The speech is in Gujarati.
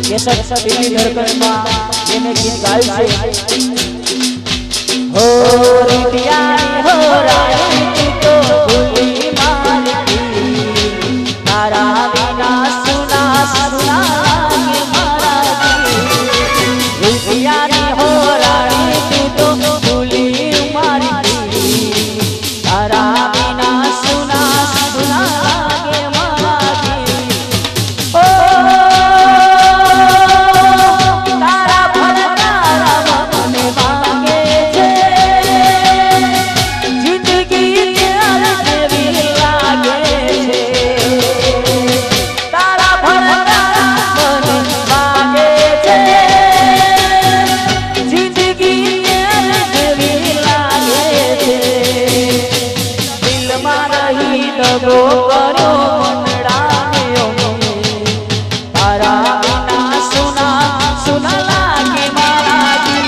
કેસર દિલ્હી ધડકનમાં એને ગીત ગાયું છે હો રીતિયાની હો રાણી તું તો ભૂલી મારી તારા વિના સુના સુના કે મારા રીતિયાની હો રાણી તું તો ભૂલી મારી તારા વિના સુના સુના કે મારી ઓ તારા ભરતારા મને માંગે છે જિંદગી ત્યારે જેવી લાગે છે તારા ભરતારા મને માંગે છે જિંદગી ત્યારે જેવી લાગે છે દિલમાં રહી દગો કર્યો મનડાયો તારા વિના સુના સુના લાગે મારા દિલ